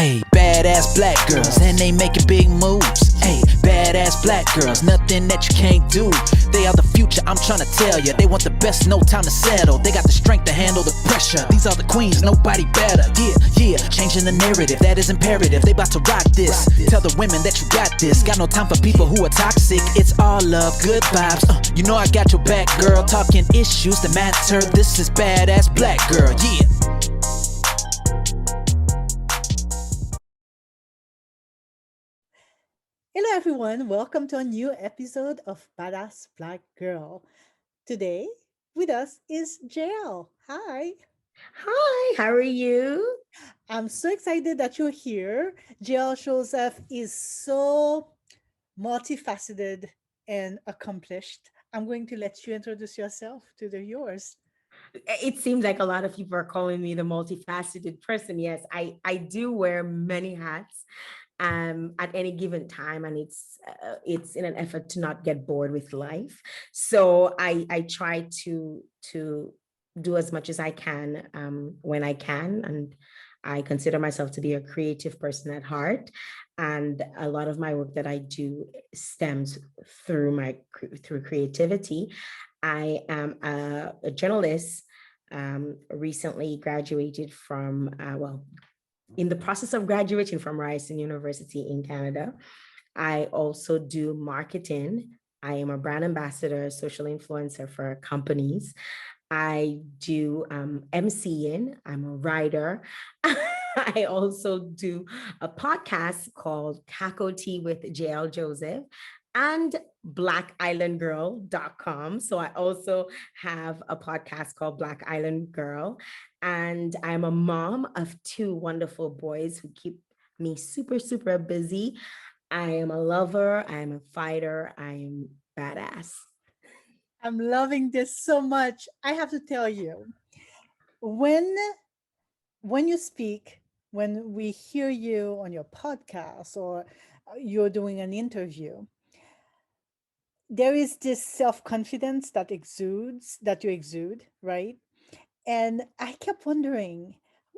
Hey, badass black girls, and they making big moves. Hey, badass black girls, nothing that you can't do. They are the future, I'm trying to tell ya. They want the best, no time to settle. They got the strength to handle the pressure. These are the queens, nobody better. Yeah, changing the narrative, that is imperative. They about to rock this. Tell the women that you got this. Got no time for people who are toxic. It's all love, good vibes. You know I got your back, girl. Talking issues that matter. This is badass black girl, yeah. Hello, everyone. Welcome to a new episode of Badass Black Girl. Today, with us is Jael. Hi. Hi, how are you? I'm so excited that you're here. Jael Joseph is so multifaceted and accomplished. I'm going to let you introduce yourself to the viewers. It seems like a lot of people are calling me the multifaceted person. Yes, I do wear many hats at any given time, and it's in an effort to not get bored with life. So I try to do as much as I can when I can, and I consider myself to be a creative person at heart. And a lot of my work that I do stems through creativity. I am a journalist, recently graduated from, in the process of graduating from Ryerson University in Canada. I also do marketing. I am a brand ambassador, social influencer for companies. I do emceeing. I'm a writer. I also do a podcast called Caco Tea with Jael Joseph and blackislandgirl.com. So I also have a podcast called Black Island Girl. And I'm a mom of two wonderful boys who keep me super, super busy. I am a lover. I am a fighter. I am badass. I'm loving this so much. I have to tell you, when when you speak, when we hear you on your podcast or you're doing an interview, there is this self-confidence that you exude, right? And I kept wondering,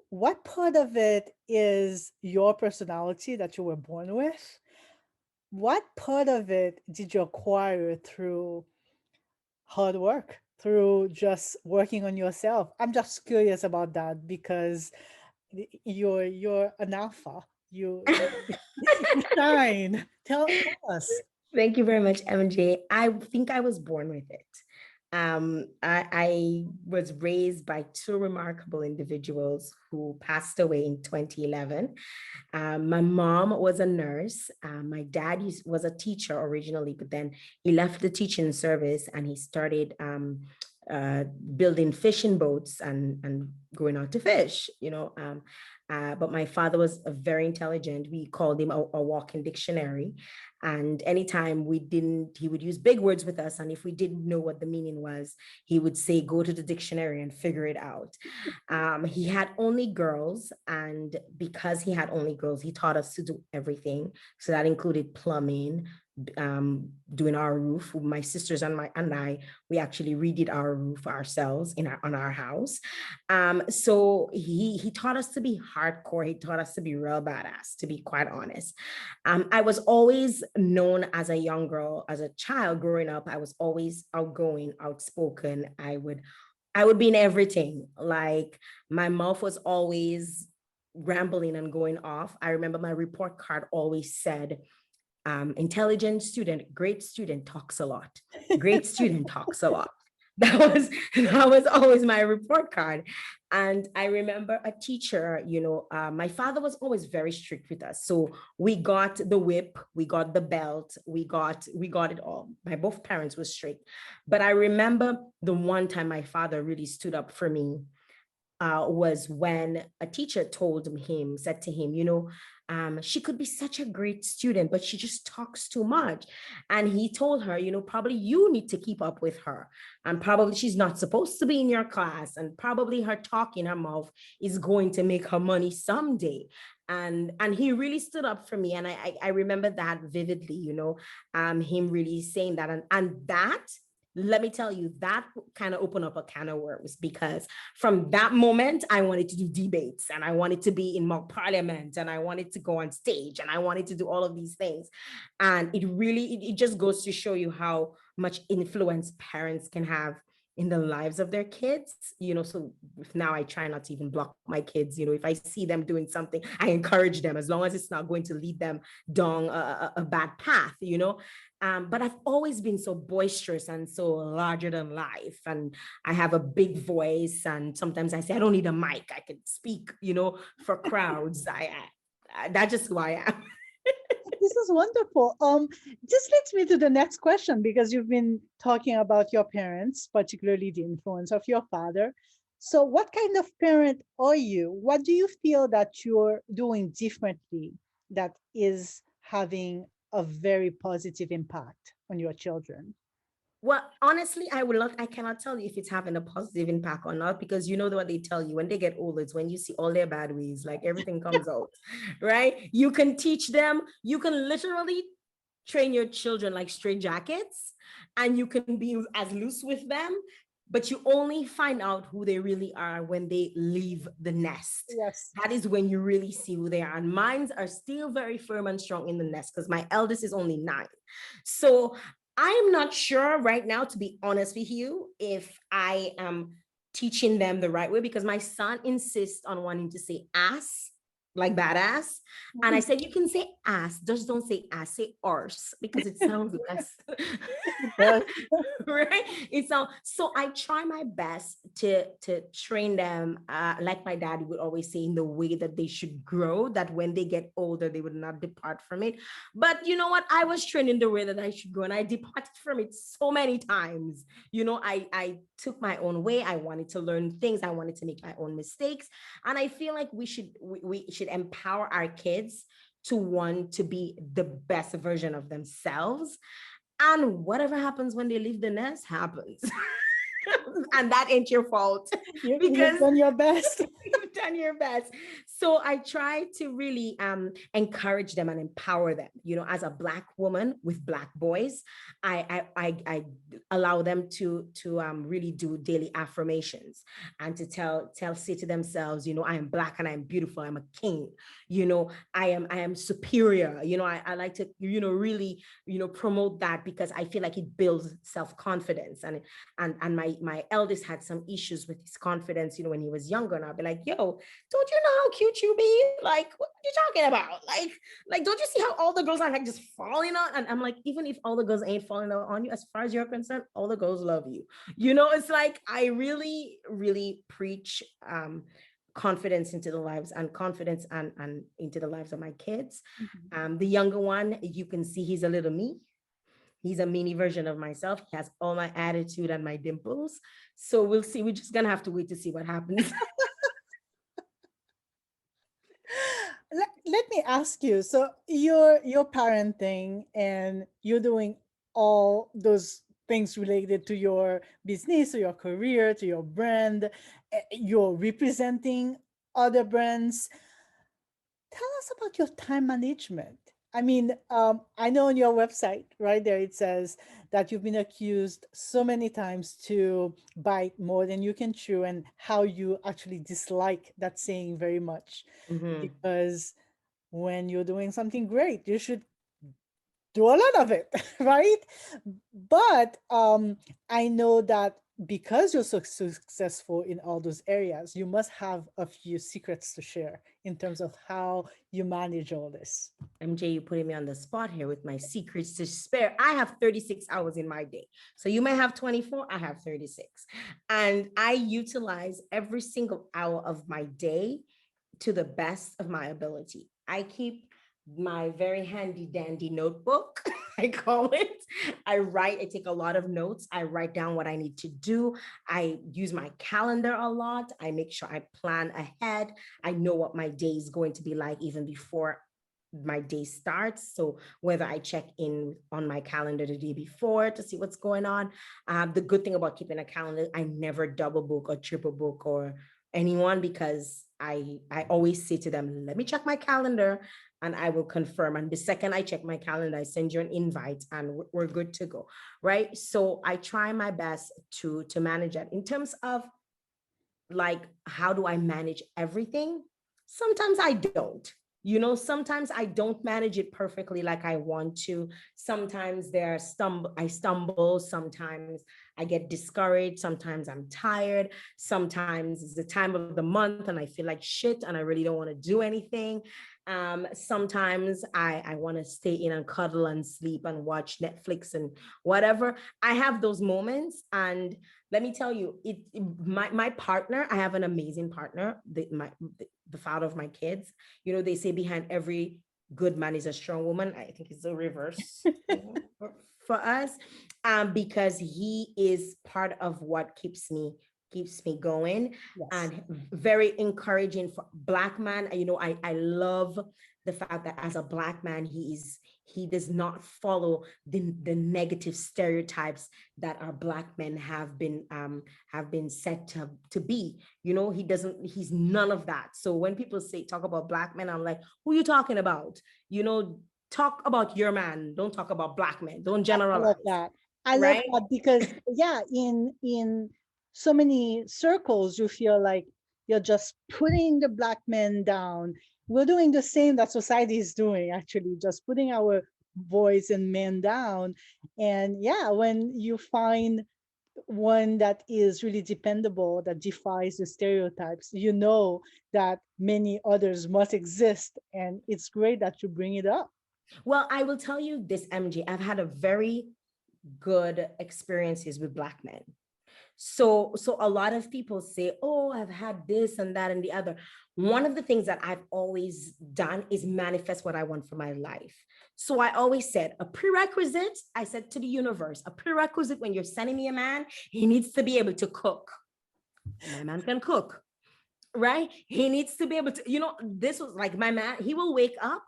what part of it is your personality that you were born with? What part of it did you acquire through hard work, through just working on yourself? I'm just curious about that because you're an alpha. You shine. Tell us. Thank you very much, MJ. I think I was born with it. I was raised by two remarkable individuals who passed away in 2011. My mom was a nurse. My dad was a teacher originally, but then he left the teaching service and he started uh, building fishing boats and going out to fish, but my father was a very intelligent. We called him a walking dictionary. And anytime he would use big words with us. And if we didn't know what the meaning was, he would say, go to the dictionary and figure it out. He had only girls. And because he had only girls, he taught us to do everything. So that included plumbing, doing our roof. My sisters and I, we actually redid our roof ourselves on our house. So he taught us to be hardcore. He taught us to be real badass, to be quite honest. I was always known as a young girl, as a child growing up. I was always outgoing, outspoken. I would be in everything. Like my mouth was always rambling and going off. I remember my report card always said, intelligent student, great student, talks a lot. Great student talks a lot. That was always my report card. And I remember a teacher, my father was always very strict with us. So we got the whip, we got the belt, we got it all. My both parents were strict. But I remember the one time my father really stood up for me, was when a teacher said to him, she could be such a great student, but she just talks too much. And he told her, probably you need to keep up with her. And probably she's not supposed to be in your class. And probably her talk in her mouth is going to make her money someday. And he really stood up for me. And I remember that vividly, him really saying that. And that let me tell you, that kind of opened up a can of worms, because from that moment, I wanted to do debates, and I wanted to be in mock parliament, and I wanted to go on stage, and I wanted to do all of these things. And it really, it just goes to show you how much influence parents can have in the lives of their kids, so now I try not to even block my kids. If I see them doing something, I encourage them, as long as it's not going to lead them down a bad path. But I've always been so boisterous and so larger than life, and I have a big voice, and sometimes I say I don't need a mic, I can speak, for crowds. That's just who I am. This is wonderful. This leads me to the next question, because you've been talking about your parents, particularly the influence of your father. So what kind of parent are you? What do you feel that you're doing differently that is having a very positive impact on your children? Well, honestly, I cannot tell you if it's having a positive impact or not, because you know what they tell you when they get older, it's when you see all their bad ways, like everything comes out, right? You can teach them, you can literally train your children like straight jackets, and you can be as loose with them, but you only find out who they really are when they leave the nest. Yes. That is when you really see who they are. And mines are still very firm and strong in the nest, because my eldest is only 9. So I am not sure right now, to be honest with you, if I am teaching them the right way, because my son insists on wanting to say ass, like badass. And I said, you can say ass, just don't say ass, say arse, because it sounds less. Right? So I try my best to train them, like my dad would always say, in the way that they should grow, that when they get older, they would not depart from it. But you know what? I was trained in the way that I should go, and I departed from it so many times. I took my own way. I wanted to learn things. I wanted to make my own mistakes. And I feel like we should empower our kids to want to be the best version of themselves. And whatever happens when they leave the nest happens. And that ain't your fault. You've done your best. You've done your best. So I try to really encourage them and empower them. As a Black woman with Black boys, I allow them to really do daily affirmations, and to say to themselves, I am Black and I'm beautiful. I'm a king. I am superior. I like to really promote that, because I feel like it builds self-confidence. And my eldest had some issues with his confidence, when he was younger. And I'll be like, yo, don't you know how cute you be? Like, what are you talking about? Like, don't you see how all the girls are like just falling on? And I'm like, even if all the girls ain't falling on you, as far as you're concerned, all the girls love you. It's like, I really, really preach confidence into the lives, and confidence and into the lives of my kids. The younger one, you can see he's a little me. He's a mini version of myself. He has all my attitude and my dimples. So we'll see. We're just going to have to wait to see what happens. Let me ask you. So you're parenting, and you're doing all those things related to your business, to your career, to your brand. You're representing other brands. Tell us about your time management. I mean, I know on your website, right there, it says that you've been accused so many times to bite more than you can chew, and how you actually dislike that saying very much. Because when you're doing something great, you should do a lot of it, right? But I know that because you're so successful in all those areas, you must have a few secrets to share in terms of how you manage all this. MJ, you're putting me on the spot here with my secrets to spare. I have 36 hours in my day. So you may have 24, I have 36. And I utilize every single hour of my day to the best of my ability. I keep my very handy dandy notebook, I call it. I take a lot of notes. I write down what I need to do. I use my calendar a lot. I make sure I plan ahead. I know what my day is going to be like even before my day starts. So whether I check in on my calendar the day before to see what's going on. The good thing about keeping a calendar, I never double book or triple book or anyone, because I always say to them, let me check my calendar and I will confirm. And the second I check my calendar, I send you an invite and we're good to go. Right. So I try my best to manage that. In terms of like, how do I manage everything? Sometimes I don't. Sometimes I don't manage it perfectly like I want to. Sometimes I stumble. Sometimes I get discouraged. Sometimes I'm tired. Sometimes it's the time of the month and I feel like shit and I really don't want to do anything. Sometimes I want to stay in and cuddle and sleep and watch Netflix and whatever. I have those moments, and let me tell you, my partner, I have an amazing partner, the father of my kids. They say behind every good man is a strong woman. I think it's the reverse for us, because he is part of what keeps me going, Yes. and very encouraging for Black man. I love the fact that as a Black man, he does not follow the negative stereotypes that our Black men have been set to be. He's none of that. So when people talk about Black men, I'm like, who are you talking about? Talk about your man, don't talk about Black men, don't I love generalize. that. I love Right. that because yeah, in so many circles, you feel like you're just putting the black men down. We're doing the same that society is doing, actually, just putting our voice and men down. And yeah, when you find one that is really dependable, that defies the stereotypes, you know that many others must exist. And it's great that you bring it up. Well, I will tell you this, MG, I've had a very good experiences with Black men. So a lot of people say, oh, I've had this and that and the other. One of the things that I've always done is manifest what I want for my life. So I always said a prerequisite, I said to the universe, a prerequisite when you're sending me a man, he needs to be able to cook. My man can cook, right? He needs to be able to, this was like my man, he will wake up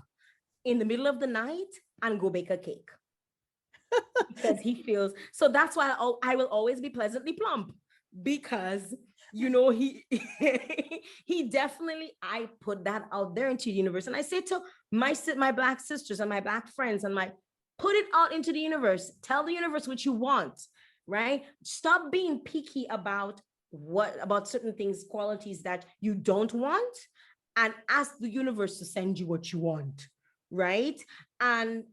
in the middle of the night and go bake a cake because he feels so. That's why I will always be pleasantly plump, because he he definitely, I put that out there into the universe, and I say to my Black sisters and my Black friends, and put it out into the universe. Tell the universe what you want, right? Stop being picky about certain things, qualities that you don't want, and ask the universe to send you what you want, right? And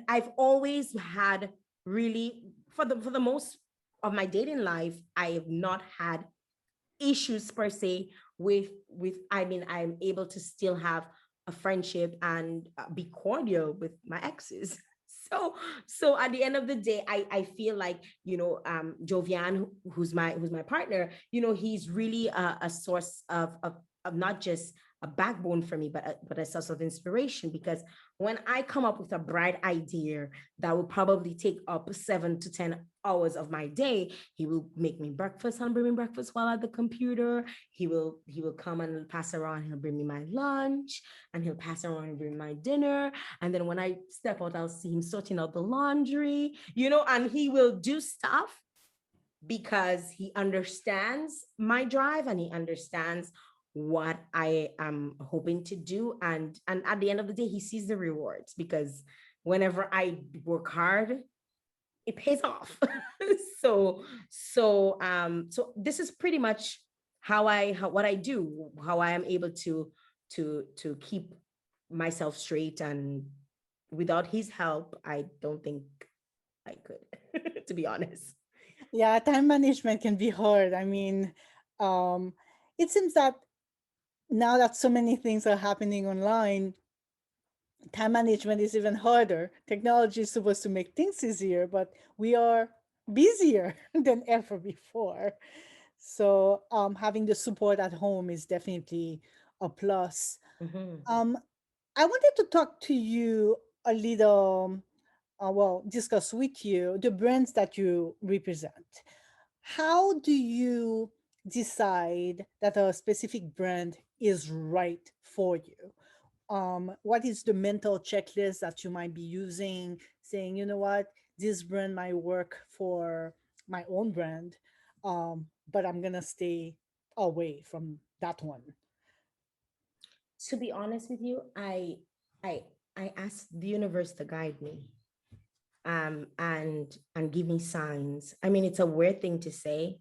I've always had, really, for the most of my dating life, I have not had issues per se with I mean, I'm able to still have a friendship and be cordial with my exes. So at the end of the day, I feel like, Jovian, who's my partner, he's really a source of not just a backbone for me, but a source of inspiration. Because when I come up with a bright idea that will probably take up 7 to 10 hours of my day, he will make me breakfast and bring me breakfast while at the computer. He will come and pass around. He'll bring me my lunch, and he'll pass around and bring my dinner. And then when I step out, I'll see him sorting out the laundry, and he will do stuff because he understands my drive and he understands what I am hoping to do. And at the end of the day, he sees the rewards, because whenever I work hard, it pays off. So this is pretty much what I do, how I am able to keep myself straight. And without his help, I don't think I could, to be honest. Yeah, time management can be hard. I mean, um, it seems that now that so many things are happening online, time management is even harder. Technology is supposed to make things easier, but we are busier than ever before. So, having the support at home is definitely a plus. Mhm. Um, I wanted to talk to you a little, well, discuss with you the brands that you represent. How do you decide that a specific brand is right for you? What is the mental checklist that you might be using, saying, you know what, this brand might work for my own brand, but I'm gonna stay away from that one? To be honest with you, I I asked the universe to guide me, and give me signs. I mean, it's a weird thing to say.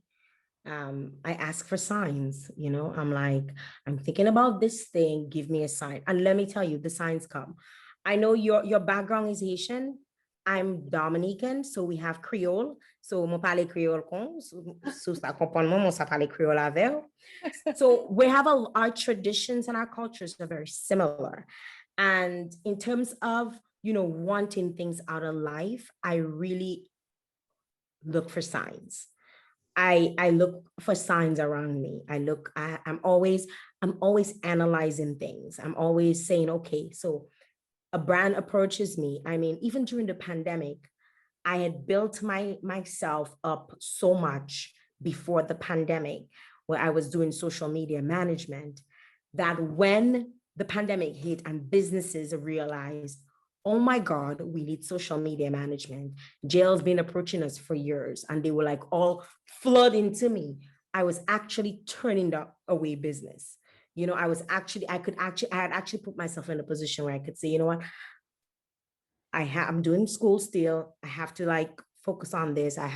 I ask for signs, you know. I'm like, I'm thinking about this thing, give me a sign. And let me tell you, the signs come. I know your background is Haitian. I'm Dominican, so we have Creole. So mon parle Creole kon, so ça comprend moi, mon sa parle Creole avec. So we have our traditions and our cultures are very similar. And in terms of, you know, wanting things out of life, I really look for signs. I look for signs around me. I'm always analyzing things. I'm always saying, okay, so a brand approaches me. I mean, even during the pandemic, I had built myself up so much before the pandemic, where I was doing social media management, that when the pandemic hit and businesses realized, oh my God, we need social media management. Jail's been approaching us for years, and they were like all flood into me. I was actually turning away business. You know, I had actually put myself in a position where I could say, you know what, I'm doing school still. I have to like focus on this. I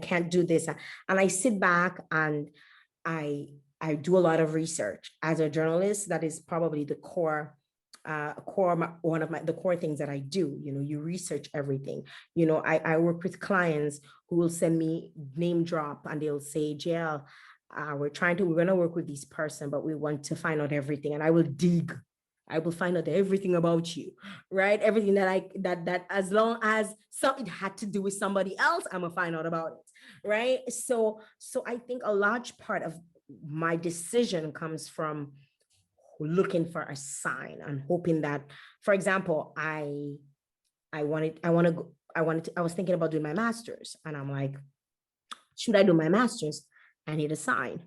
can't do this. And I sit back and I, I do a lot of research as a journalist. That is probably the one of the core things that I do. You know, you research everything. You know, I work with clients who will send me name drop and they'll say, Jael, we're going to work with this person, but we want to find out everything. And I will dig. I will find out everything about you, right? Everything that as long as something had to do with somebody else, I'm gonna find out about it, right? So I think a large part of my decision comes from looking for a sign and hoping that, for example, I was thinking about doing my master's, and I'm like, should I do my master's? I need a sign.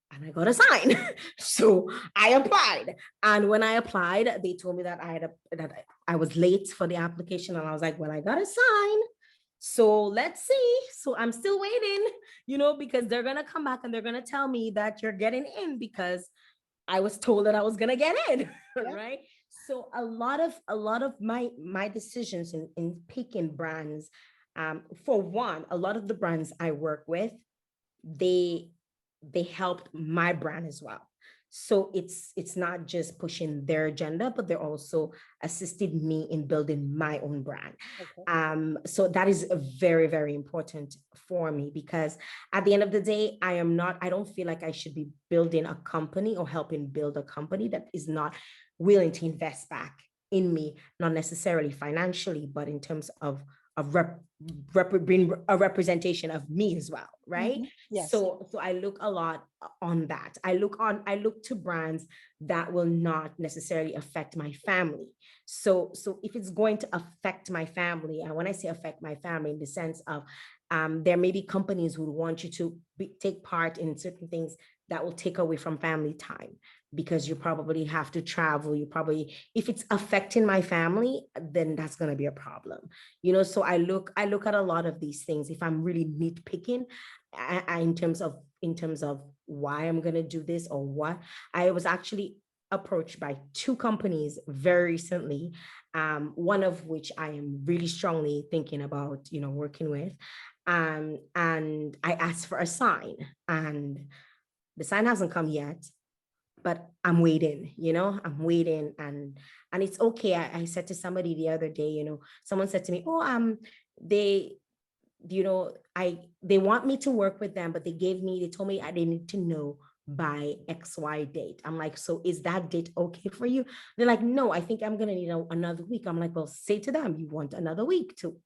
And I got a sign. So I applied. And when I applied, they told me that that I was late for the application. And I was like, well, I got a sign. So let's see. So I'm still waiting, you know, because they're going to come back and they're going to tell me that you're getting in because I was told that I was going to get in. Yeah. Right. So a lot of my decisions in picking brands, for one, a lot of the brands I work with, they helped my brand as well. So it's not just pushing their agenda, but they're also assisted me in building my own brand. Okay. So that is very, very important for me, because at the end of the day, I don't feel like I should be building a company or helping build a company that is not willing to invest back in me, not necessarily financially, but in terms of bring a representation of me as well, right? Mm-hmm. Yes. So I look a lot on that. I look to brands that will not necessarily affect my family. So if it's going to affect my family, and when I say affect my family, in the sense of there may be companies who want you to take part in certain things that will take away from family time, because you probably have to travel. If it's affecting my family, then that's going to be a problem, you know? So I look at a lot of these things. If I'm really nitpicking, in terms of why I'm going to do this or what, I was actually approached by 2 companies very recently, one of which I am really strongly thinking about, you know, working with. And I asked for a sign, and the sign hasn't come yet, but I'm waiting, you know, I'm waiting. And it's okay. I said to somebody the other day, you know, someone said to me, oh, they, you know, they want me to work with them, but they told me they need to know by XY date. I'm like, so is that date okay for you? They're like, no, I think I'm going to need another week. I'm like, well, say to them, you want another week to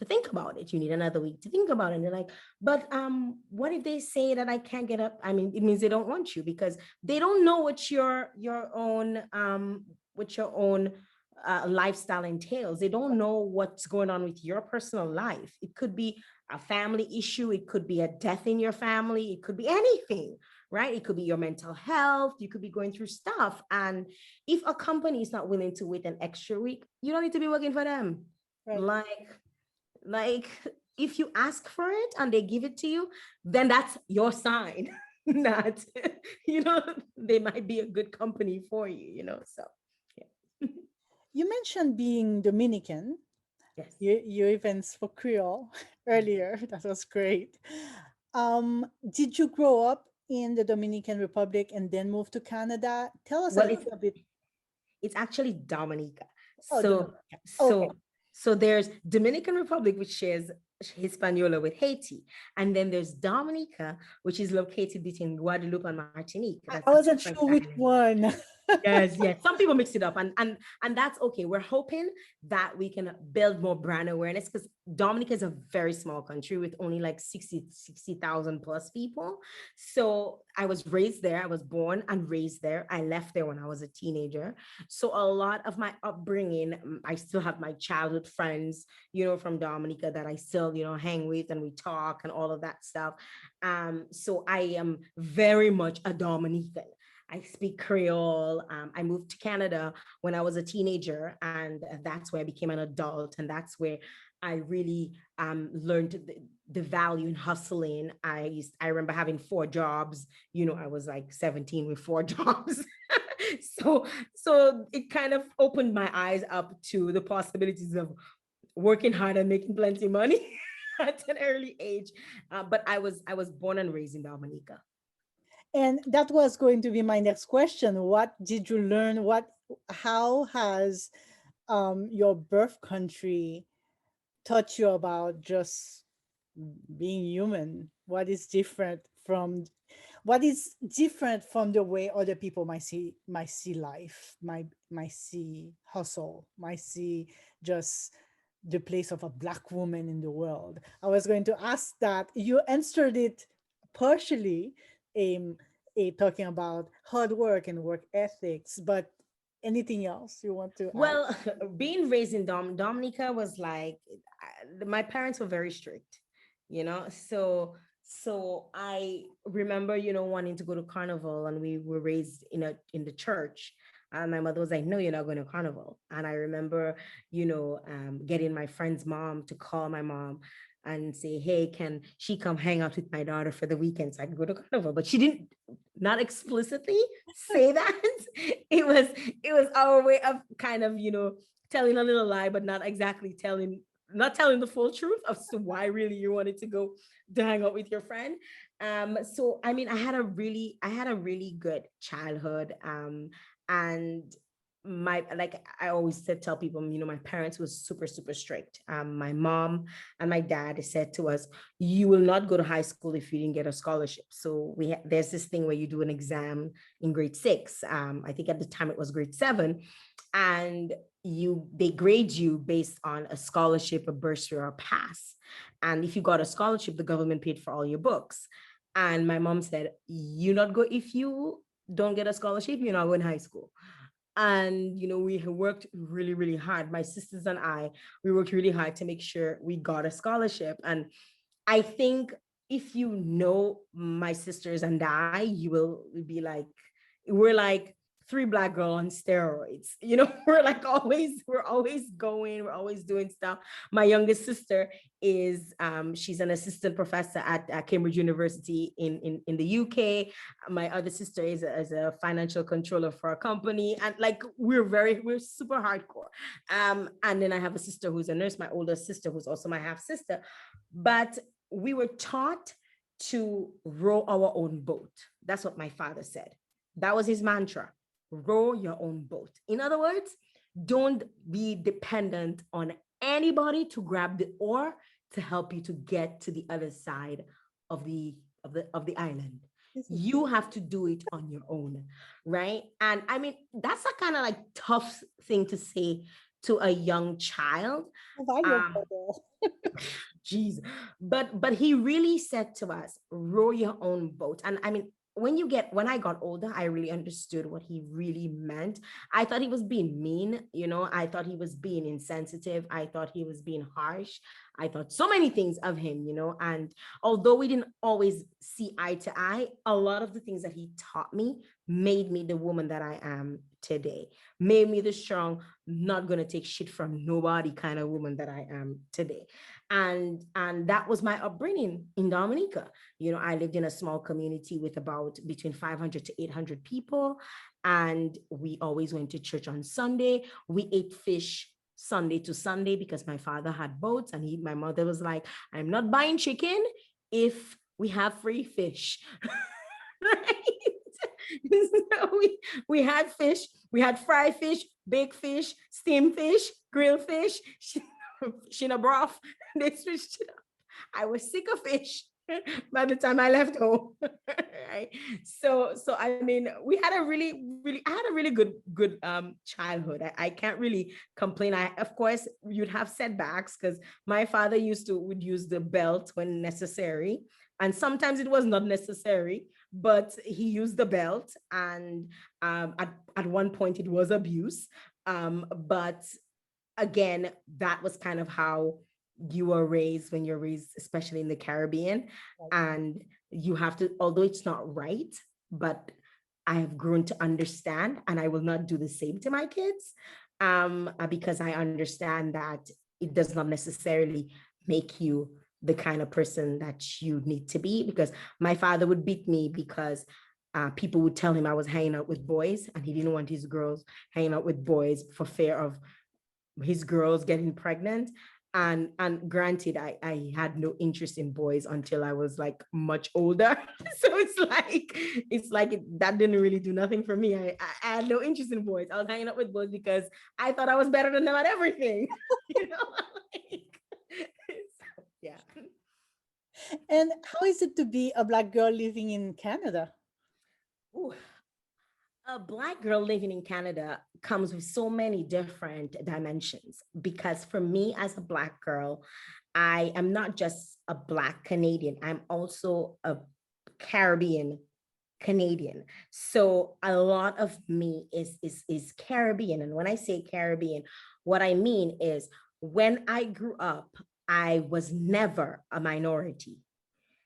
think about it. You need another week to think about it. And they're like, but what if they say that I can't get up? I mean, it means they don't want you, because they don't know what your own lifestyle entails. They don't know what's going on with your personal life. It could be a family issue. It could be a death in your family. It could be anything, right? It could be your mental health. You could be going through stuff. And if a company is not willing to wait an extra week, you don't need to be working for them. Right. Like if you ask for it and they give it to you, then that's your sign. not, you know, they might be a good company for you, you know. So yeah. You mentioned being Dominican. Yes. You even spoke Creole earlier. That was great. Did you grow up in the Dominican Republic and then move to Canada? Tell us a Well, little bit. it's actually Dominica. Oh, So Dominica. Okay. so so there's Dominican Republic, which shares Hispaniola with Haiti, and then there's Dominica, which is located between Guadeloupe and Martinique. That's I a wasn't French sure which island. one. Yes, yes. Some people mix it up, and that's okay. We're hoping that we can build more brand awareness because Dominica is a very small country with only like 60,000 plus people. So I was raised there. I was born and raised there. I left there when I was a teenager. So a lot of my upbringing, I still have my childhood friends, you know, from Dominica that I still, you know, hang with and we talk and all of that stuff. So I am very much a Dominican. I speak Creole. I moved to Canada when I was a teenager, and that's where I became an adult, and that's where I really learned the value in hustling. I remember having 4 jobs. You know, I was like 17 with 4 jobs. So it kind of opened my eyes up to the possibilities of working hard and making plenty of money at an early age. But I was born and raised in Dominica. And that was going to be my next question. What did you learn? How has your birth country taught you about just being human? What is different from the way other people might see life, might see hustle, might see just the place of a black woman in the world? I was going to ask that. You answered it partially, um, talking about hard work and work ethics, but anything else you want to add? Well, being raised in Dominica was like my parents were very strict, you know. So I remember, you know, wanting to go to carnival, and we were raised in the church. And my mother was like, "No, you're not going to carnival." And I remember, you know, getting my friend's mom to call my mom and say, "Hey, can she come hang out with my daughter for the weekend so I can go to carnival?" But she didn't, not explicitly say that. It was our way of kind of, you know, telling a little lie, but not exactly not telling the full truth of why really you wanted to go to hang out with your friend. So I mean, I had a really good childhood. And my, like I always said, tell people, you know, my parents was super, super strict. My mom and my dad said to us, you will not go to high school if you didn't get a scholarship. So there's this thing where you do an exam in grade 6. I think at the time it was grade 7, and they grade you based on a scholarship, a bursary, or a pass. And if you got a scholarship, the government paid for all your books. And my mom said, you not go, if you don't get a scholarship, you're not going to high school. And you know, we worked really, really hard. My sisters and I, we worked really hard to make sure we got a scholarship. And I think if you know my sisters and I, you will be like, we're like 3 black girl on steroids. You know, we're always going, we're always doing stuff. My youngest sister is she's an assistant professor at Cambridge University in the UK. My other sister is a financial controller for a company, and like we're super hardcore. And then I have a sister who's a nurse, my older sister who's also my half sister. But we were taught to row our own boat. That's what my father said. That was his mantra: row your own boat. In other words, don't be dependent on anybody to grab the oar to help you to get to the other side of the island. This is You have to do it on your own, right? And I mean, that's a kind of like tough thing to say to a young child. so valuable, um Jeez. But he really said to us, row your own boat. And I mean, when I got older, I really understood what he really meant. I thought he was being mean, you know, I thought he was being insensitive, I thought he was being harsh. I thought so many things of him, you know, and although we didn't always see eye to eye, a lot of the things that he taught me made me the woman that I am today, made me the strong, not going to take shit from nobody kind of woman that I am today. And that was my upbringing in Dominica. You know, I lived in a small community with about between 500 to 800 people, and we always went to church on Sunday. We ate fish Sunday to Sunday because my father had boats, and my mother was like, I'm not buying chicken if we have free fish. Right? So we had fish, we had fried fish, baked fish, steamed fish, grilled fish, in a broth. They switched it up. I was sick of fish by the time I left home. Right. So I mean, we had a I had a really good childhood. I can't really complain. Of course you'd have setbacks because my father would use the belt when necessary. And sometimes it was not necessary, but he used the belt. And at one point it was abuse. But again, that was kind of how you were raised when you're raised, especially in the Caribbean. And you have to, although it's not right, but I have grown to understand, and I will not do the same to my kids, because I understand that it does not necessarily make you the kind of person that you need to be. Because my father would beat me because people would tell him I was hanging out with boys, and he didn't want his girls hanging out with boys for fear of his girls getting pregnant. And granted, I had no interest in boys until I was like much older. So that didn't really do nothing for me. I had no interest in boys. I was hanging out with boys because I thought I was better than them at everything. You know, so, yeah. And how is it to be a Black girl living in Canada? Ooh. A Black girl living in Canada comes with so many different dimensions, because for me as a Black girl, I am not just a Black Canadian, I'm also a Caribbean Canadian. So a lot of me is Caribbean. And when I say Caribbean, what I mean is when I grew up, I was never a minority.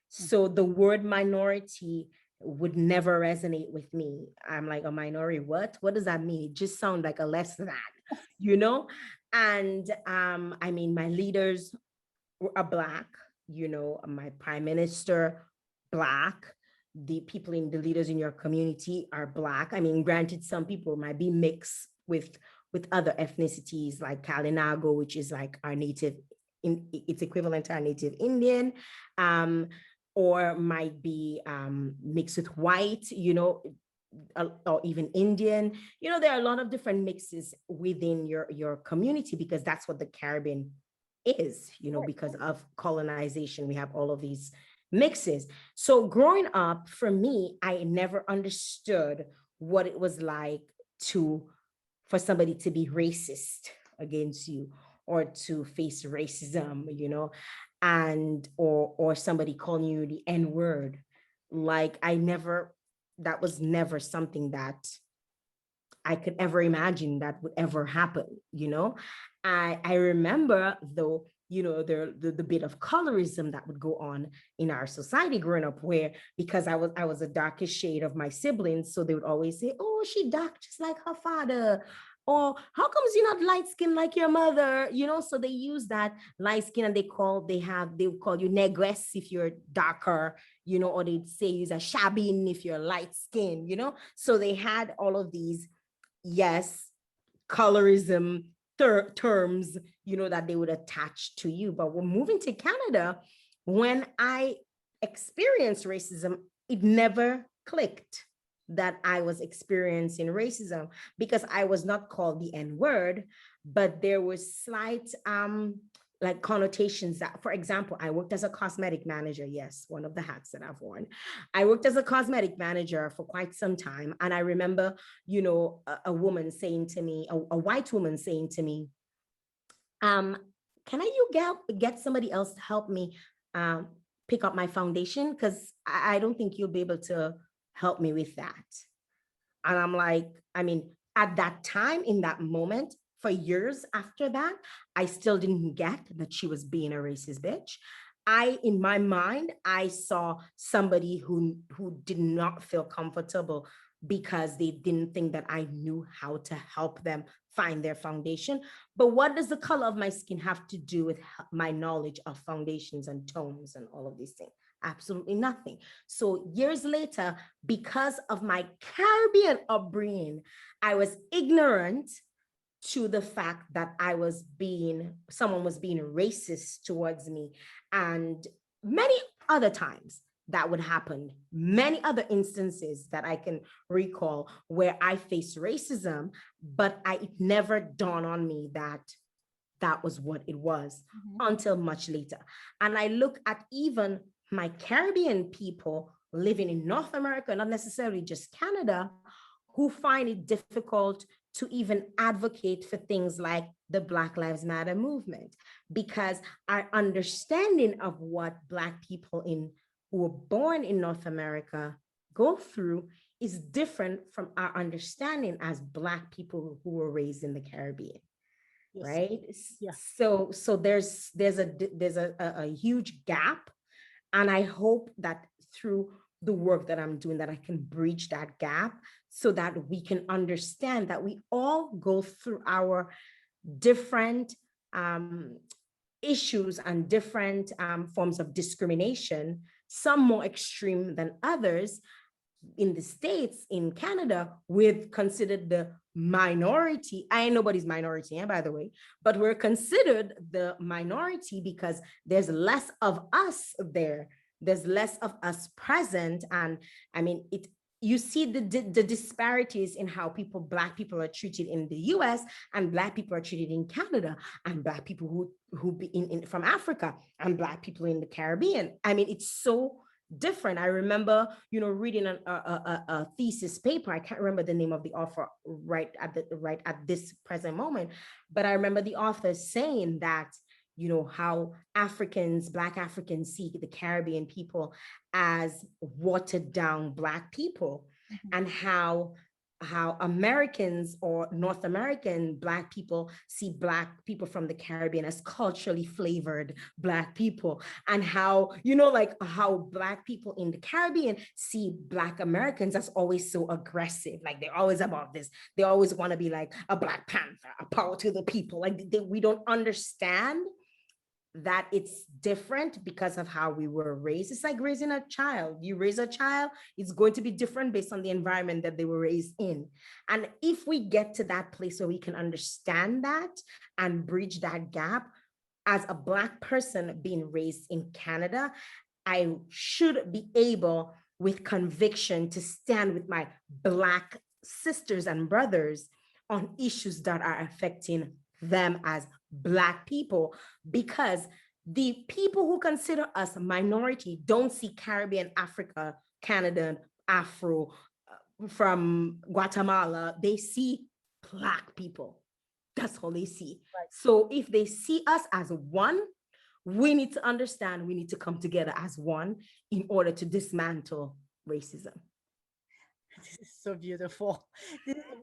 So the word minority would never resonate with me. I'm like, a minority, what? What does that mean? It just sounds like a less than, you know? And I mean, my leaders are Black, you know, my prime minister, Black, the leaders in your community are Black. I mean, granted, some people might be mixed with other ethnicities like Kalinago, which is like our native, it's equivalent to our native Indian. Or might be mixed with white, you know, or even Indian. You know, there are a lot of different mixes within your community, because that's what the Caribbean is, you know, because of colonization. We have all of these mixes. So growing up, for me, I never understood what it was like for somebody to be racist against you, or to face racism, you know, and or somebody calling you the N-word. Like that was never something that I could ever imagine that would ever happen, you know. I remember, though, you know, the bit of colorism that would go on in our society growing up, where because I was a darkest shade of my siblings, so they would always say, oh, she dark just like her father, or how comes you're not light skinned like your mother, you know. So they use that light skin, and they would call you negress if you're darker, you know, or they'd say you're a shabin if you're light skinned, you know. So they had all of these, yes, colorism terms, you know, that they would attach to you. But when moving to Canada, when I experienced racism, it never clicked that I was experiencing racism, because I was not called the N-word, but there was slight like connotations that, for example, I worked as a cosmetic manager. Yes, one of the hats that I've worn. I worked as a cosmetic manager for quite some time. And I remember, you know, a woman saying to me, a white woman saying to me, can you get somebody else to help me pick up my foundation? Because I don't think you'll be able to help me with that. And I'm like, I mean, at that time, in that moment, for years after that, I still didn't get that she was being a racist bitch. In my mind, I saw somebody who did not feel comfortable because they didn't think that I knew how to help them find their foundation. But what does the color of my skin have to do with my knowledge of foundations and tones and all of these things? Absolutely nothing. So years later, because of my Caribbean upbringing, I was ignorant to the fact that someone was being racist towards me. And many other times that would happen, many other instances that I can recall where I faced racism, but it never dawned on me that that was what it was until much later. And I look at even my Caribbean people living in North America, not necessarily just Canada, who find it difficult to even advocate for things like the Black Lives Matter movement, because our understanding of what Black people who were born in North America go through is different from our understanding as Black people who were raised in the Caribbean. Yes. Right? Yeah. So there's a huge gap, and I hope that through the work that I'm doing, that I can bridge that gap so that we can understand that we all go through our different issues and different forms of discrimination, some more extreme than others. In the States, in Canada, we're considered the minority. I ain't nobody's minority, by the way, but we're considered the minority because there's less of us there. There's less of us present. And I mean, you see the disparities in how Black people are treated in the US and Black people are treated in Canada, and Black people who be from Africa and Black people in the Caribbean. I mean, it's so different. I remember, reading a thesis paper. I can't remember the name of the author right at this present moment, but I remember the author saying that, how Black Africans see the Caribbean people as watered down Black people, and how Americans or North American Black people see Black people from the Caribbean as culturally flavored Black people, and how, how Black people in the Caribbean see Black Americans as always so aggressive. Like, they're always about this. They always want to be like a Black Panther, a power to the people. Like, we don't understand that it's different because of how we were raised. It's like raising a child. You raise a child, it's going to be different based on the environment that they were raised in. And if we get to that place where we can understand that and bridge that gap, as a Black person being raised in Canada, I should be able with conviction to stand with my Black sisters and brothers on issues that are affecting them as Black people, because the people who consider us a minority don't see Caribbean, Africa, Canada, Afro, from Guatemala. They see Black people. That's all they see. Right. So if they see us as one, we need to understand, we need to come together as one in order to dismantle racism. This is so beautiful.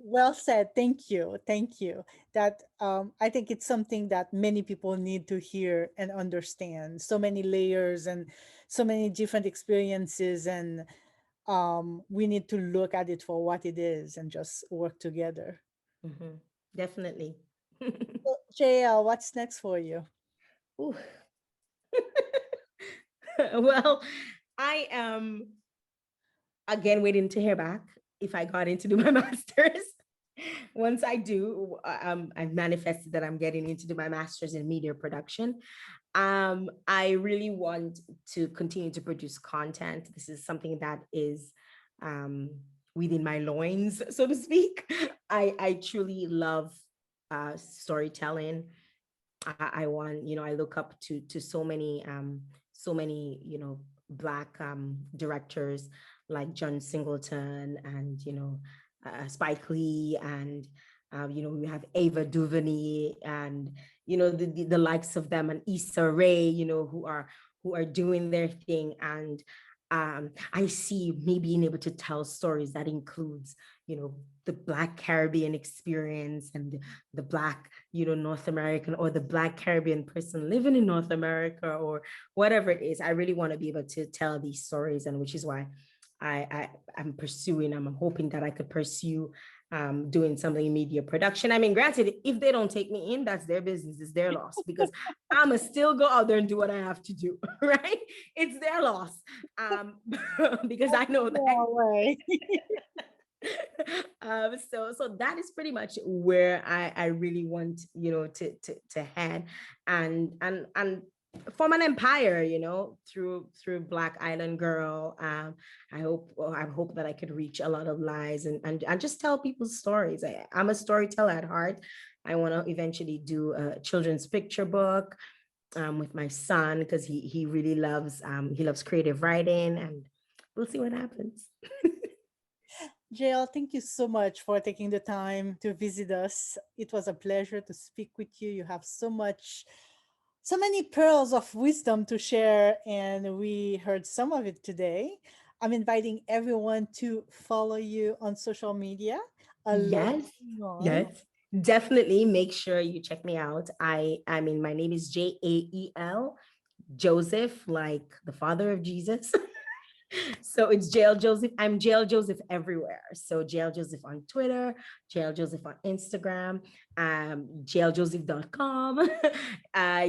Well said. Thank you. Thank you. That I think it's something that many people need to hear and understand. So many layers and so many different experiences, and we need to look at it for what it is and just work together. Mm-hmm. Definitely. So, Jael, what's next for you? Well, I am again waiting to hear back if I got in to do my master's. Once I do, I've manifested that I'm getting into do my master's in media production. I really want to continue to produce content. This is something that is within my loins, so to speak. I truly love storytelling. I want, I look up to so many, Black directors like John Singleton and, Spike Lee, and, we have Ava DuVernay and, the likes of them, and Issa Rae, who are doing their thing. And I see me being able to tell stories that includes, the Black Caribbean experience and the Black, North American, or the Black Caribbean person living in North America, or whatever it is. I really want to be able to tell these stories, and which is why I'm hoping that I could pursue doing something in media production. I mean, granted, if they don't take me in, that's their business, it's their loss, because I'ma still go out there and do what I have to do, right? It's their loss. Because I know that. No way. So that is pretty much where I really want, to head, and form an empire, through Black Island Girl. I hope that I could reach a lot of lives, and just tell people's stories. I'm a storyteller at heart. I want to eventually do a children's picture book with my son, because he really loves creative writing, and we'll see what happens. Jael, thank you so much for taking the time to visit us. It was a pleasure to speak with you. You have so many pearls of wisdom to share, and we heard some of it today. I'm inviting everyone to follow you on social media. A lot Yes, going on. yes, definitely. Make sure you check me out. My name is Jael Joseph, like the father of Jesus. So it's Jael Joseph. I'm Jael Joseph everywhere. So Jael Joseph on Twitter, Jael Joseph on Instagram, jaeljoseph.com.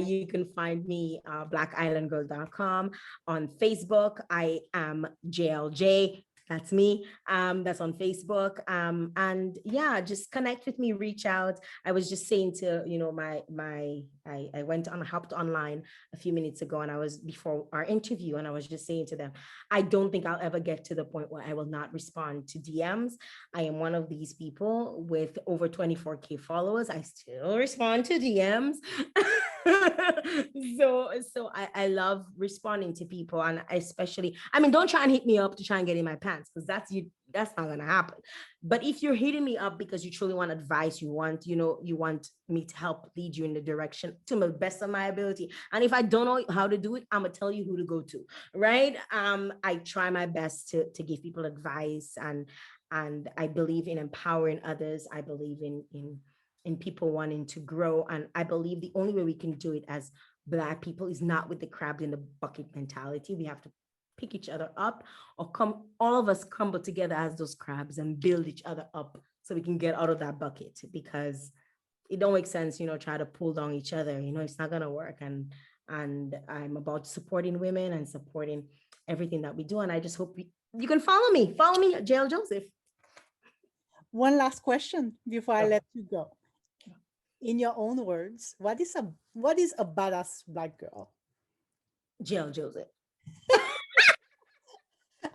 You can find me blackislandgirl.com. On Facebook, I am Jael J. That's me. That's on Facebook. And yeah, just connect with me, reach out. I was just saying to, I hopped online a few minutes ago, and I was before our interview, and I was just saying to them, I don't think I'll ever get to the point where I will not respond to DMs. I am one of these people with over 24K followers. I still respond to DMs. So I love responding to people, and especially, don't try and hit me up to try and get in my pants, because that's not gonna happen. But if you're hitting me up because you truly want advice, you want me to help lead you in the direction to the best of my ability, and if I don't know how to do it, I'm gonna tell you who to go to, right? I try my best to give people advice, and I believe in empowering others. I believe in people wanting to grow, and I believe the only way we can do it as Black people is not with the crab in the bucket mentality. We have to pick each other up, or all of us crumble together as those crabs and build each other up so we can get out of that bucket, because it don't make sense, try to pull down each other. It's not gonna work. And I'm about supporting women and supporting everything that we do. And I just hope you can follow me, Jael Joseph. One last question before I Sure. let you go. In your own words, what is a badass Black girl? Jael Joseph.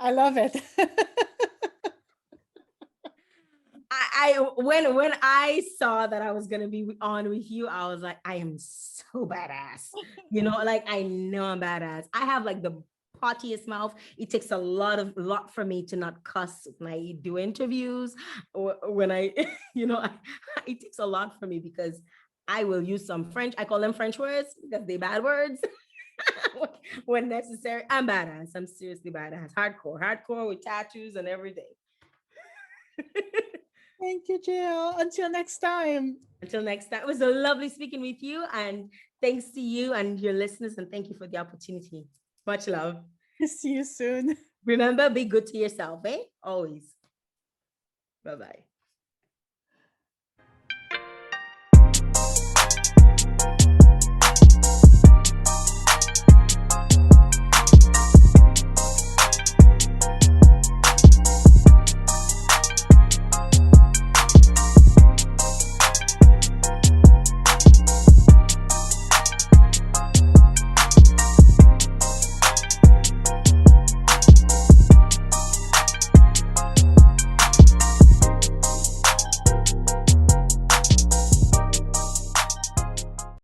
I love it. When I saw that I was gonna be on with you, I was like, I am so badass. Like, I know I'm badass. I have like the pottiest mouth. It takes a lot for me to not cuss when I do interviews, or when I, it takes a lot for me, because I will use some French. I call them French words because they're bad words. When necessary. I'm badass. I'm seriously badass. Hardcore with tattoos and everything. Thank you, Jill. Until next time. Until next time, it was a lovely speaking with you, and thanks to you and your listeners, and thank you for the opportunity. Much love. See you soon. Remember, be good to yourself, eh? Always. Bye-bye.